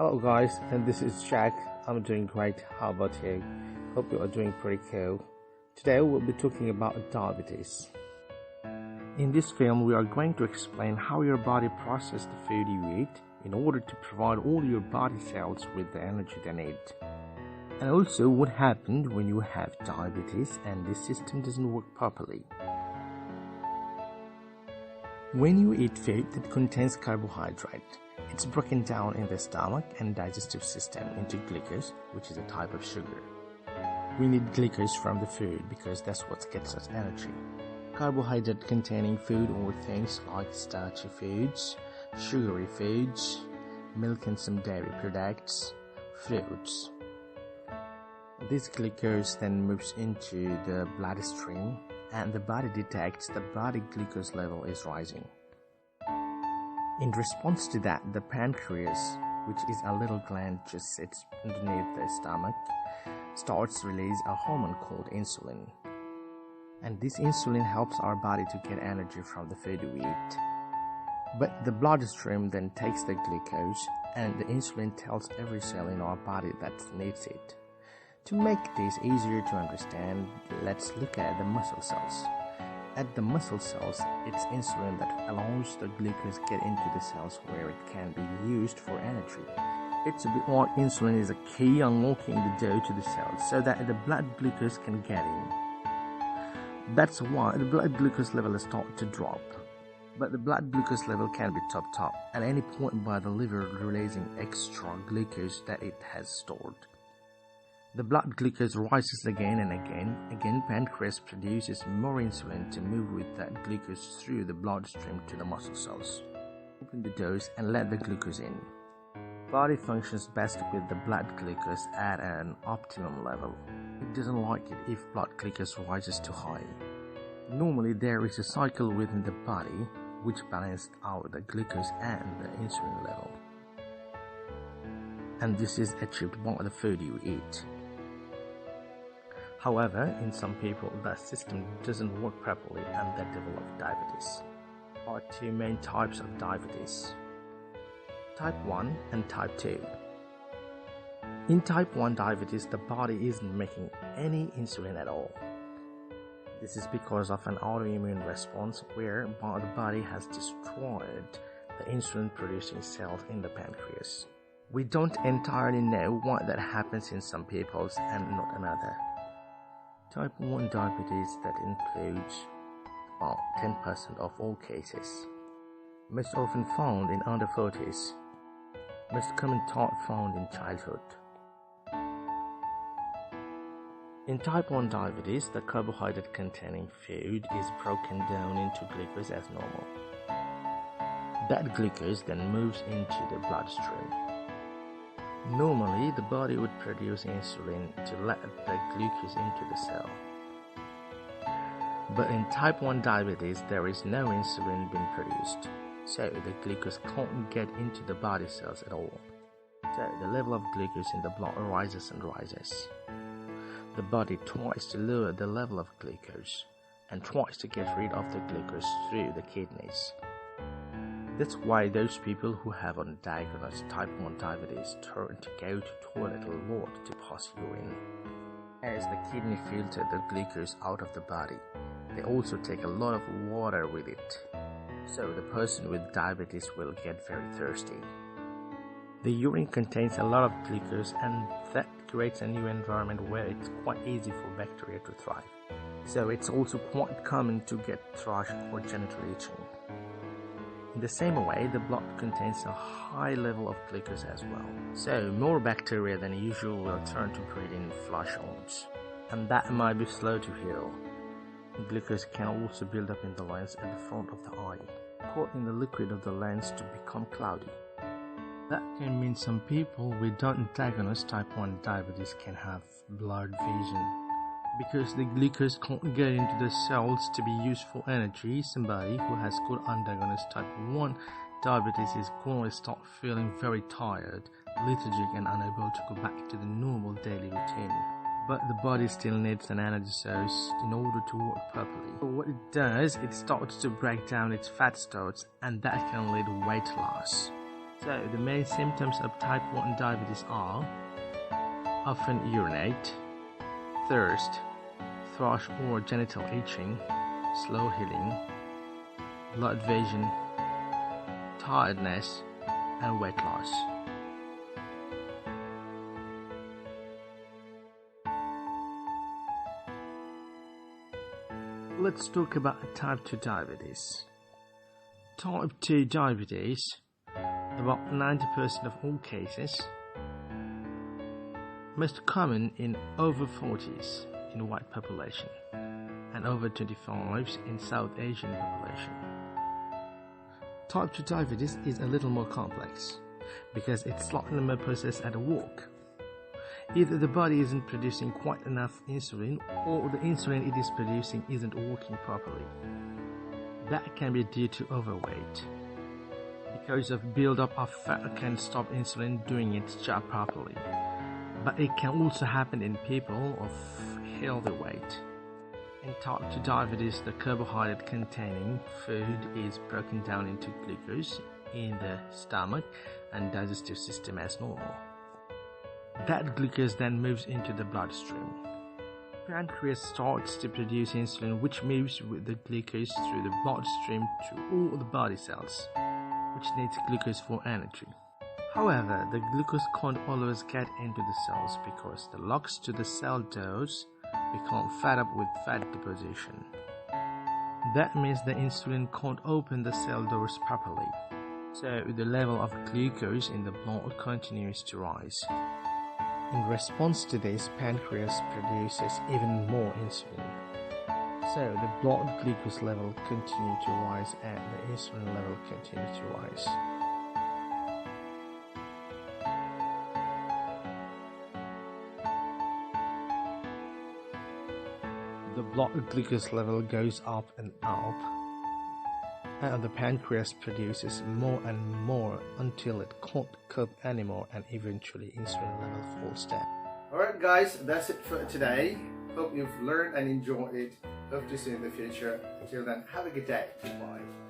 Hello guys, and this is Jack. I'm doing great. How about you? Hope you are doing pretty cool. Today we'll be talking about diabetes. In this film, we are going to explain how your body processes the food you eat in order to provide all your body cells with the energy they need. And also what happens when you have diabetes and this system doesn't work properly. When you eat food that contains carbohydrate, it's broken down in the stomach and digestive system into glucose, which is a type of sugar. We need glucose from the food because that's what gets us energy. Carbohydrate containing food or things like starchy foods, sugary foods, milk and some dairy products, fruits. This glucose then moves into the bloodstream and the body detects the body glucose level is rising. In response to that, the pancreas, which is a little gland just sits underneath the stomach, starts to release a hormone called insulin. And this insulin helps our body to get energy from the food we eat. But the bloodstream then takes the glucose and the insulin tells every cell in our body that needs it. To make this easier to understand, let's look at the muscle cells. At the muscle cells, it's insulin that allows the glucose get into the cells where it can be used for energy. It's a bit like insulin is a key unlocking the door to the cells so that the blood glucose can get in. That's why the blood glucose level starts to drop. But the blood glucose level can be topped up at any point by the liver releasing extra glucose that it has stored. The blood glucose rises again and again. Again, pancreas produces more insulin to move with that glucose through the bloodstream to the muscle cells. Open the doors and let the glucose in. Body functions best with the blood glucose at an optimum level. It doesn't like it if blood glucose rises too high. Normally, there is a cycle within the body which balances out the glucose and the insulin level. And this is achieved by the food you eat. However, in some people, the system doesn't work properly and they develop diabetes. There are two main types of diabetes, type 1 and type 2. In type 1 diabetes, the body isn't making any insulin at all. This is because of an autoimmune response whereby the body has destroyed the insulin-producing cells in the pancreas. We don't entirely know why that happens in some people and not another. Type 1 diabetes that includes about 10% of all cases. Most often found in under 40s. Most common type found in childhood. In type 1 diabetes, the carbohydrate containing food is broken down into glucose as normal. That glucose then moves into the bloodstream. Normally, the body would produce insulin to let the glucose into the cell. But in type 1 diabetes, there is no insulin being produced, so the glucose can't get into the body cells at all. So the level of glucose in the blood rises and rises. The body tries to lower the level of glucose and tries to get rid of the glucose through the kidneys. That's why those people who have undiagnosed type 1 diabetes turn to go to toilet a lot to pass urine. As the kidney filter the glucose out of the body, they also take a lot of water with it. So the person with diabetes will get very thirsty. The urine contains a lot of glucose and that creates a new environment where it's quite easy for bacteria to thrive. So it's also quite common to get thrush or genital itching. In the same way, the blood contains a high level of glucose as well. So more bacteria than usual will turn to breed in flush wounds. And that might be slow to heal. Glucose can also build up in the lens at the front of the eye, causing the liquid of the lens to become cloudy. That can mean some people with undiagnosed type 1 diabetes can have blurred vision. Because the glucose can't get into the cells to be used for energy, somebody who has got undiagnosed type 1 diabetes is going to start feeling very tired, lethargic and unable to go back to the normal daily routine. But the body still needs an energy source in order to work properly. So what it does, it starts to break down its fat stores and that can lead to weight loss. So the main symptoms of type 1 diabetes are often urinate, thirst, thrush or genital itching, slow healing, blood vision, tiredness, and weight loss. Let's talk about type 2 diabetes. Type 2 diabetes, about 90% of all cases, most common in over 40s in white population and over 25s in South Asian population. Type 2 diabetes is a little more complex because it's slightly more processed at work. Either the body isn't producing quite enough insulin or the insulin it is producing isn't working properly. That can be due to overweight. Because of buildup of fat can stop insulin doing its job properly. But it can also happen in people of healthy weight. In type 2 diabetes, the carbohydrate containing food is broken down into glucose in the stomach and digestive system as normal. That glucose then moves into the bloodstream. Pancreas starts to produce insulin, which moves with the glucose through the bloodstream to all the body cells, which needs glucose for energy. However, the glucose can't always get into the cells because the locks to the cell doors become fed up with fat deposition. That means the insulin can't open the cell doors properly, so the level of glucose in the blood continues to rise. In response to this, pancreas produces even more insulin. So the blood glucose level continues to rise and the insulin level continues to rise. The blood glucose level goes up and up, and the pancreas produces more and more until it can't cope anymore and eventually insulin level falls down. Alright guys, that's it for today. Hope you've learned and enjoyed it. Hope to see you in the future. Until then, have a good day. Bye.